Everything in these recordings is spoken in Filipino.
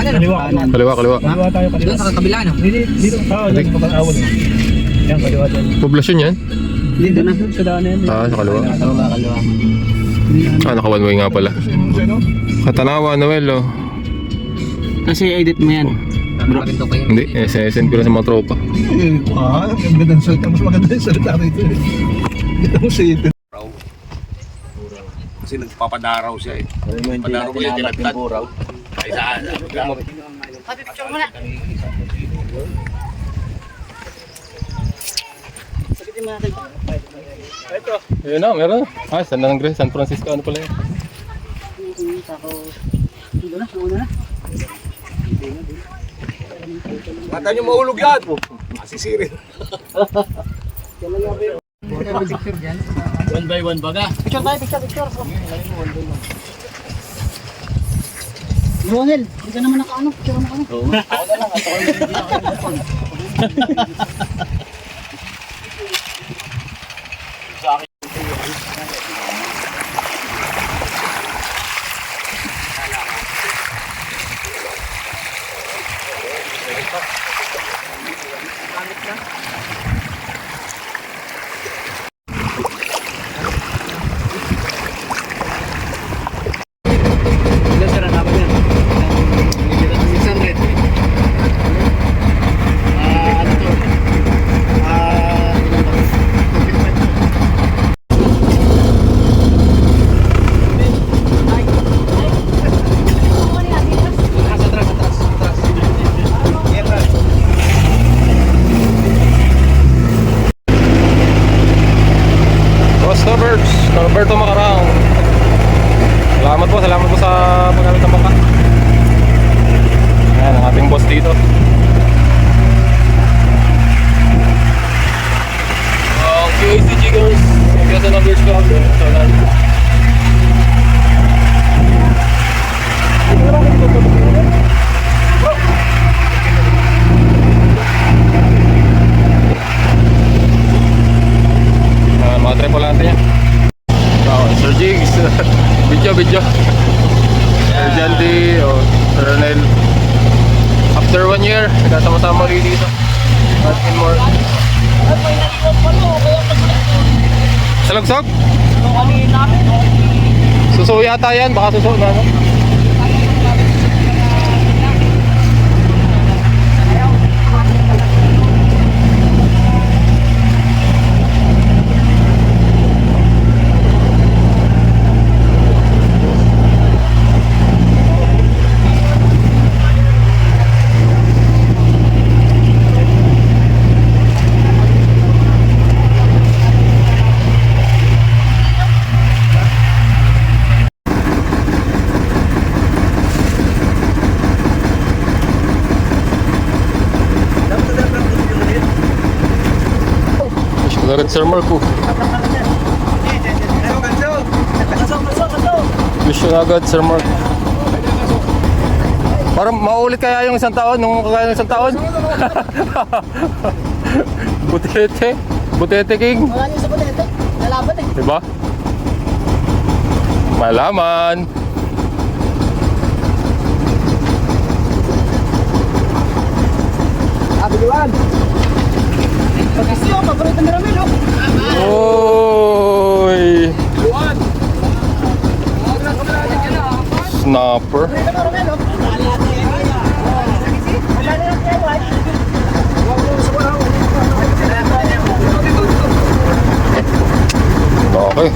Kaliwa. Kaliwa tayo, kaliwa. Doon sa kabila, no? Dito. Dito papag-awon. Yan, kaliwa doon. Poblasyon yan? Dito na, sa daan na yan. Sa kaliwa. Kaliwa. Naka one way nga pala. Katanawa, Noel, oh. Kasi edit mo yan. Hindi, SSN ko lang sa mga tropa. Ang ganda ng salita. Mas maganda yung salita rito. Ganda mo salita. Kasi nagpapadaraw siya eh. Padaraw ko yung tinagtad. Ay saan? Picture mo na. Ayun na, meron na. San na ng Grace, San Francisco, ano pala yun? Mata nyo mahulog yan! Masisirin. One by one baga. Picture tayo, picture. Ronel, hindi ka naman nakaano, picture mo kami. Oo. Ako na lang, ako na Roberto Macarao. Salamat po sa paggamit ng bangka. Ayan ang ating boss dito. QACG guys. Nagkaya sa numbers ko. Mga tripulante niya. Sir Jigs, video. Sir Jandy, Sir Ronel. After 1 year, nagkasama-sama rin dito. And more. Salagsog? Suso yata yan, baka suso na, no? Agad Sir Marco. Mission agad Sir Marco. Parang maulit kaya yung isang taon, nung kagaya ng isang taon. Butete King. Wala niyo sa Butete, lalaban eh. Diba? Malaman. Abiliwan. Pag-isyo, paborito ni Ramil, Oy! Snapper. Okay.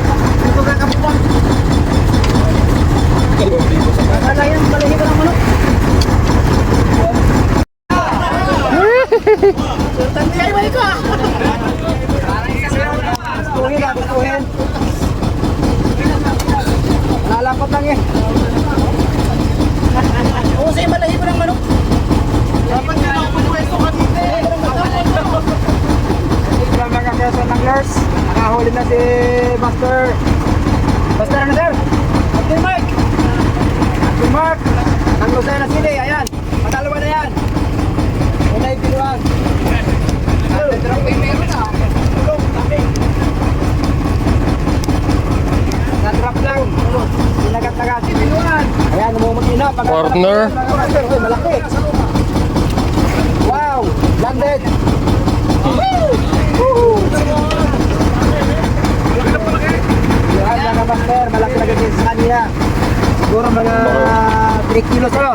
Lalakot lang eh. Oo, sa'yo malahibo ng manok. Dapat nga ako pwesto ka dito eh. Ito lang mga Quezon Anglers. Nakahuli na si Buster. Buster ano sir? Captain Mark. Captain Mark. Ang Lucena City, ayan. Matalawa na yan. Unay piluan. Drop in meron na. Tulong, tabi. Na-drop lang. Sinagat-nagat. Piluan. Ayan, namumagina. Partner. Malaki. Wow! Landed! Yan mga master, malaki na ganyan sa kanya. Siguro mga 3 kilos ano?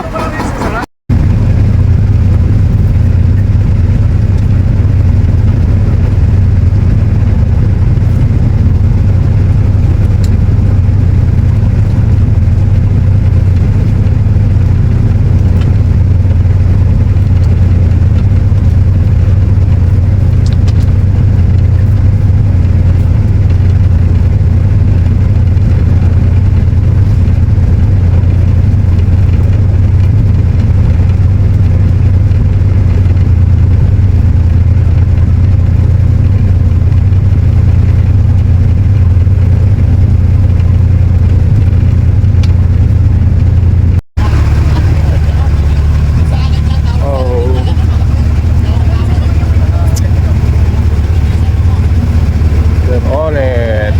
On it.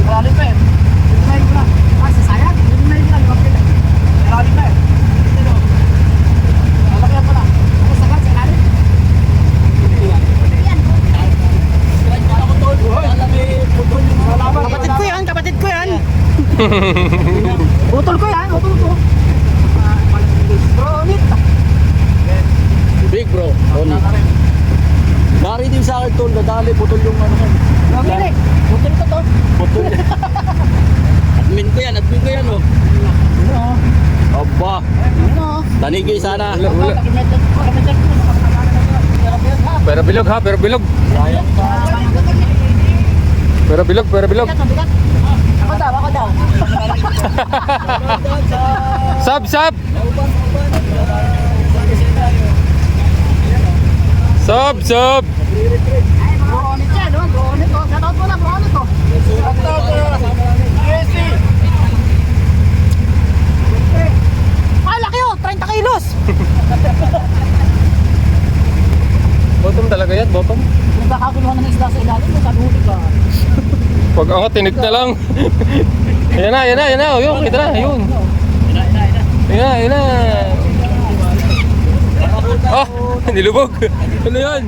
Malalim pa eh. Malalim pa. Ah, sasayang? Malalim pa. Malalim pa eh. Malaki pala. Ano sagat sa ilalim? Kapatid ko yan, kapatid ko yan. Utol ko yan, utol ko. Bro, ulit. Big bro, Tony. Dari din sa akin tol, nadali, putol yung ano. Pili. Utol ko to. Putol. admin ko yan oh. Ano? Aba, Ano? tanigay sana. Wala. Pero bilog ha, pero bilog. Sayang pa. Pero bilog, pero bilog. Ako daw. Sab, sab. Sab, sab. Bro, ulit yan, no? Bro, ulit to. Shoutout mo na, bro, ulit to. Ay, laki oh, 30 kilos. Bottom talaga yan, bottom. Nagkakaguluhan ng isda sa ilalim, sabi huli ka. Pag angat, tinik na lang. Yan na. Oh, yun, kita na, yun. Yan na. Ah, nilubog. Ano yan?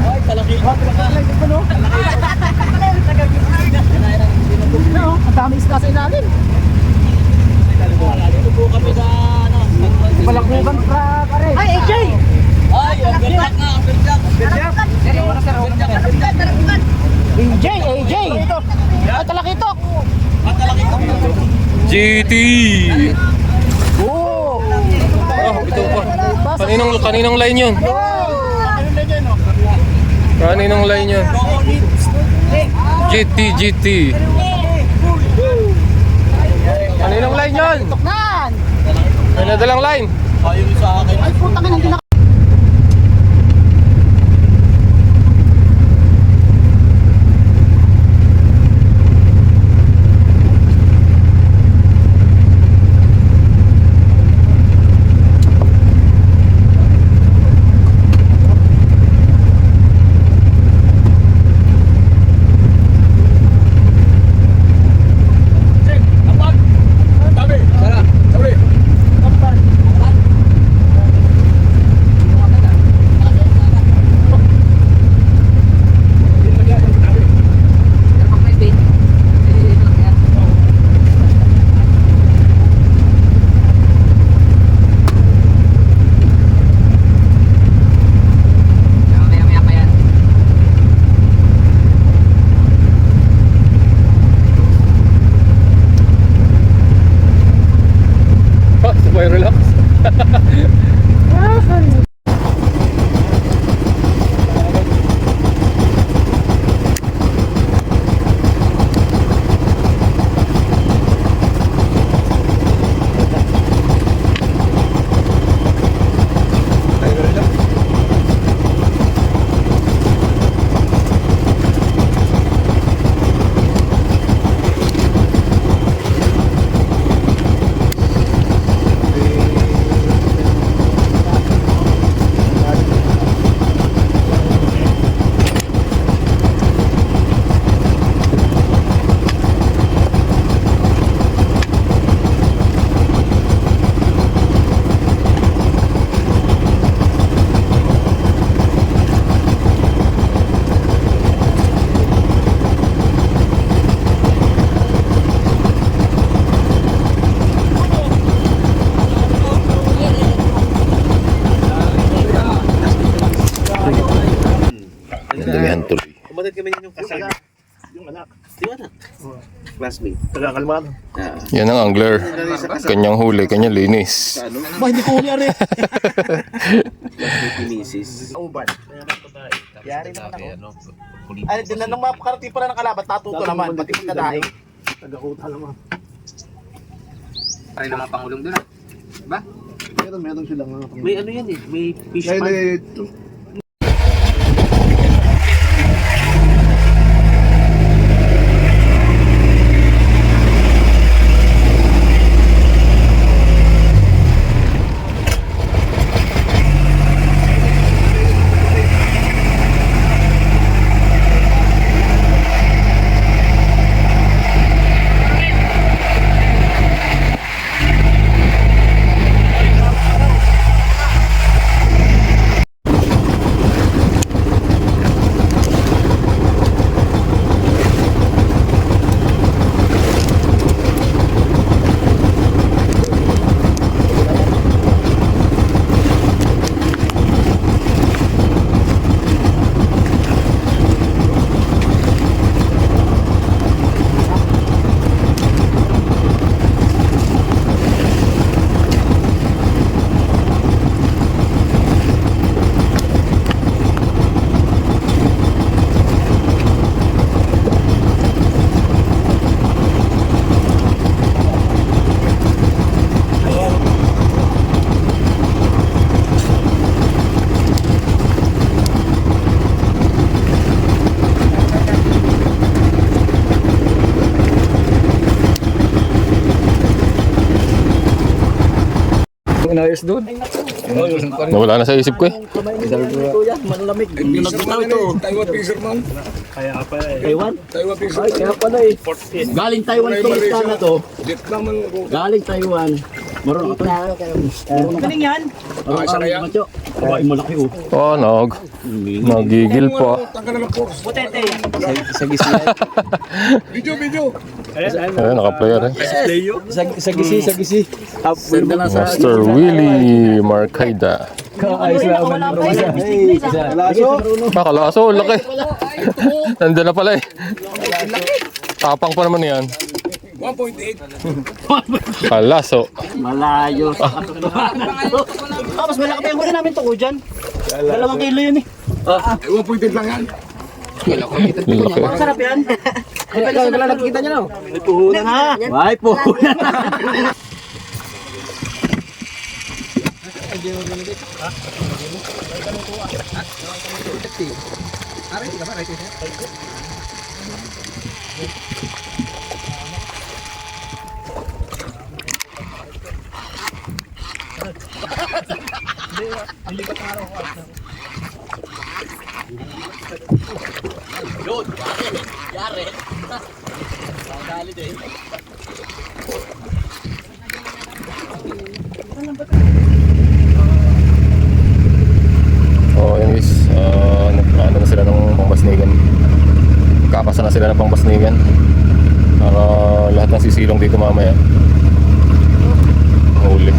Ay, kalaki. Ang dami isda sa ilalim. Dito po kami sa ano. Balakbugan pa pare. Ay, AJ! Ay, ang ganda nga, ang ganda. AJ! Ay, talakitok! GT. Oo! Ah, ito pa. Kaninong line yun? Kaninong line yun? GT. Kaninong line yun? Nan! May nadalang line. Ayaw sa akin. Ay, putang ina, hindi na Yung anak. Classmate. Nagakalmado. Yan ang angler. Kanyang huli, kanyang linis. Ba, hindi ko huli ari. Uban. Yari naman ako. Ay, din na nung mapakarating pala ng kalabat, natuto naman, pati pagkadaing. Tagakuta naman. Ay, mga pangulong doon. Diba? Meron silang mga May ano yan eh. May fish Kaya pan. Inayos doon. Nawala na sa isip ko eh. Kuya, malamig. Yung nagbitaw ito. Taiwan Fisherman. Taiwan? Taiwan Ay, Fisherman. kaya pala eh. Galing Taiwan itong isda na to. Vietnam ang Galing Taiwan. Marunong ito. Galing yan. Marunong isa na yan. macho. Babae malaki oh. Oh, nagigil pa. tangka na ng force. Butete. Sa gisi. Video. Ayun, naka-player eh. Sa gisi. Send na sa... Master Willie Marcaida. Ayos na naman yung isa. Kalaso, laki. Nandun na pala eh. Tapang pa naman yan. 1.8. Kalaso. Malayo. Mas malaki pa yung huli namin tuko dyan. 2 kilo yun eh. 1.8 lang yan. Laki. Masarap yan. Ay, pala nakikita niyo na. May puhunan ha. May puhunan. Oh, yun guys. Ano na sila ng pangbasnigan. Kakasa na sila ng pangbasnigan. Lahat ng sisilong dito mamaya. Huli.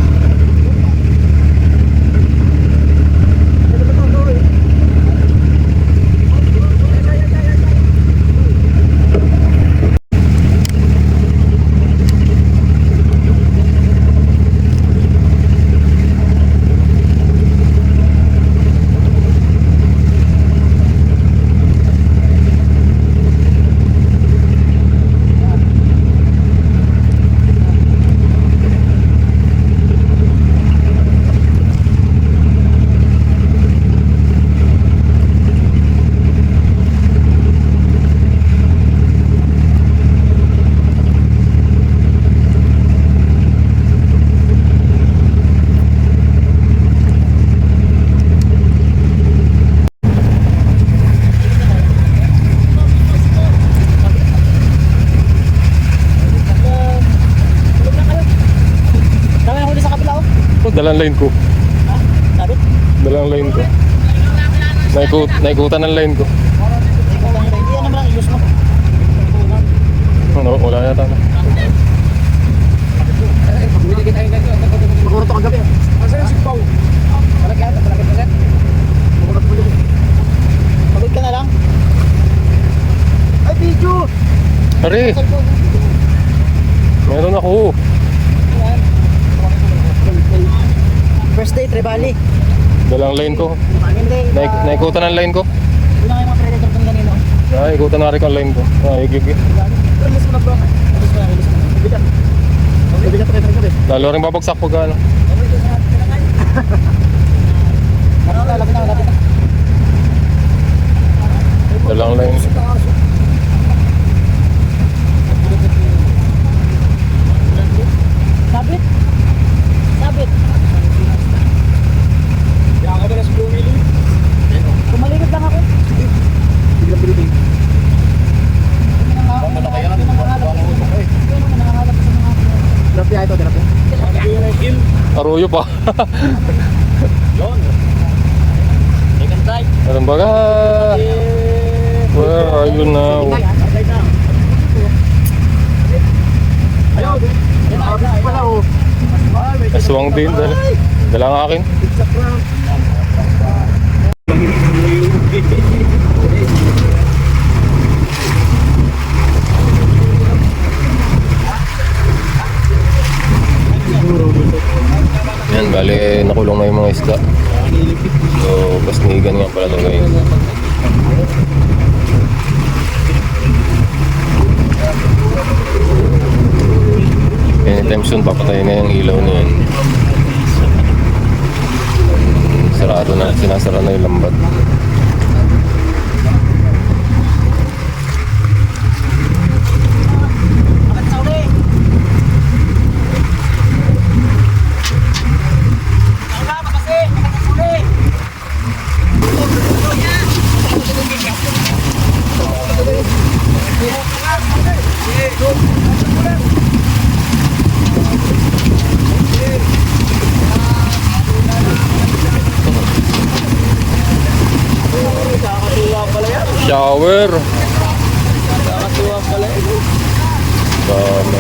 Dalang line ko. Sabi? Dalang line ko. Naikutan ng line ko. Hindi yan naman ang iyos mo. Ano, wala yata na. Magurot ako gabi. Asa yung sipaw? Malagyan ka set. Magurot mo. Pagod ka na lang. Ay, video! Pare, meron ako. First day, Trevally. Dalang line ko. Hindi. Naikutan ang line ko. Yun na kayo mga predator kung ganino. Naikutan na rin ang line ko. Igig. Release mo na bro. Release mo na, release mo na. Bigat. Bigat rin rin. Lalo rin babagsak pag ano. Lapit na. Dalang line. Sabit. Kaya ka ba na sa bumili? Kumalikot lang ako. Biglang bilitin. Tilapia ito, tilapia. Arroyo pa. Yun. Second try. Meron baga. Where are you now? Ayaw. Wala oh. Aswang din. Dala nga akin. Yan, bali nakulong na yung mga isda. So, basnigan nga pala ito guys. Anytime soon, papatayin na yung ilaw niyan. Sarado na, sinasara na yung lambat. Shower. Nakatuwa pala eh. Dami.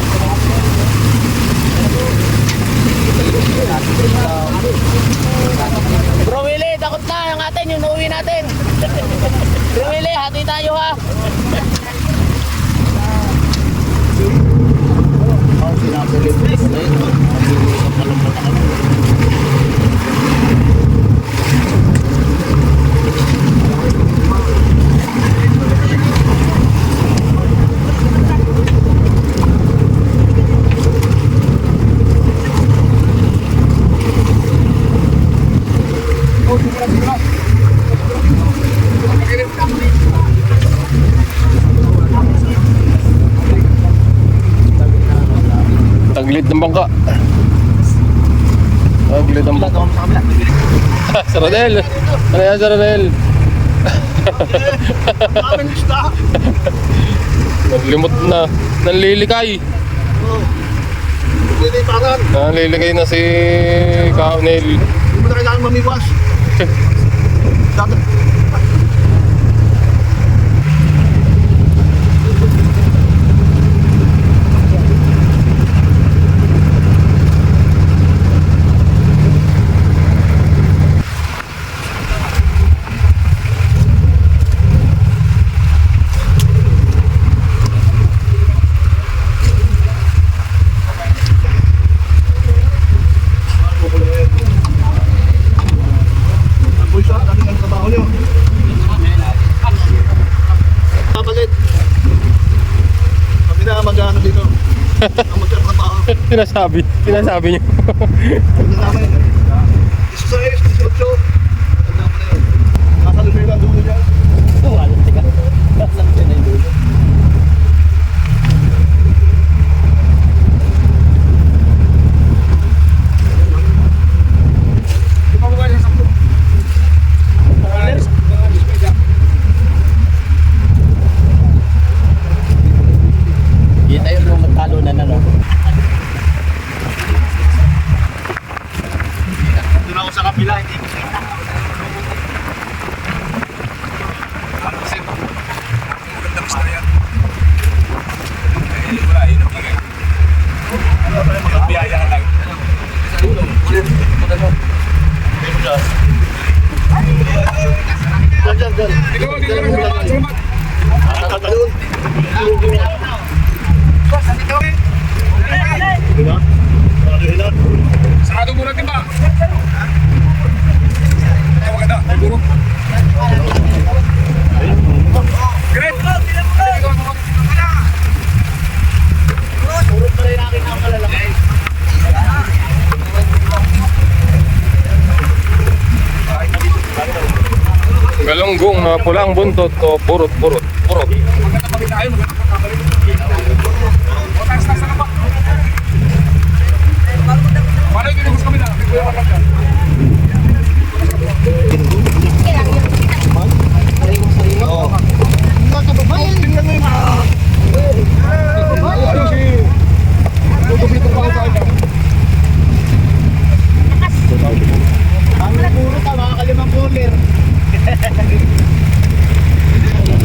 Bro Willie, takot na yung atin, yung nauwi natin. Bro Willie, hati tayo ha. Taglit ng bangka. Taglit ng bangka. Sa Rodel. Ano yan sa Rodel? Naglimot na. Nanlilikay. Liliparan. Nanlilikay na si Kaunel. Hindi mo na kailangan mamiwas. Dapat. Sinasabi niyo. Hindi tayo nung magtalo na no. Doon ako sa kapila, hindi Sarado muna, timba. Maganda. Great. Galunggong na pulang buntot o purot-purot. Purot. Paano yung ginugos kami na?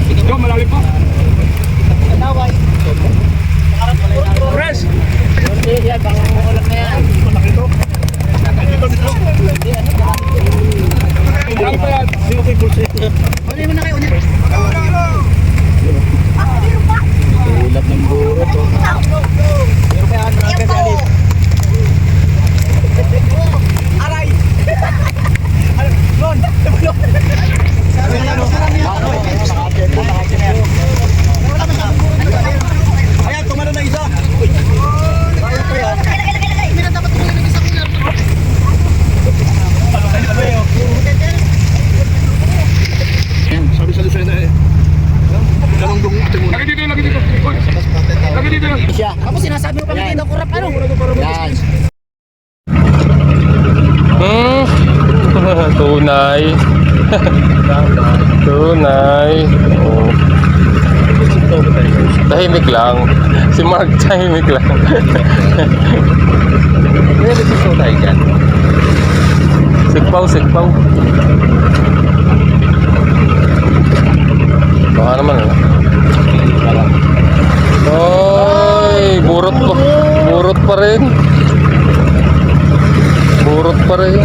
Ito, malalim pa. Fresh! Malaki pa yan. Ulat ng buro to. Ayan, tumalo na isa. Sabi sa Lucena eh. Galunggong ate muna. Lagi dito, lagi dito. Lagi dito. Siya. Tapos sinasabi mo pa kanina, kurap ano? Yan. Tunay. Tunay. Oh. Tahimik lang. Si Mark tahimik lang. Kaya nagsisaw tayo dyan. Sigpaw, sigpaw. Baka naman eh. Ay, burot pa. Burot pa rin. Burot pa rin.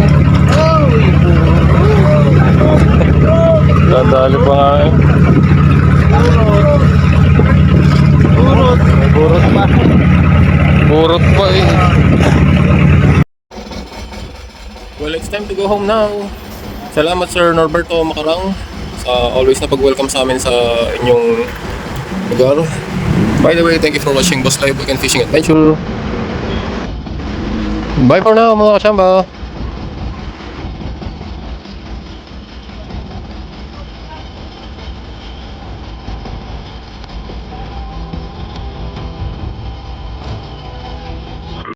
Dadali pa nga eh. Burot. Burot pa. Burot pa eh. Well, it's time to go home now. Salamat Sir Norberto Macarang sa always na pag-welcome sa amin sa inyong lugar. By the way, thank you for watching Boss Live Weekend Fishing Adventure. Bye for now mga kachamba.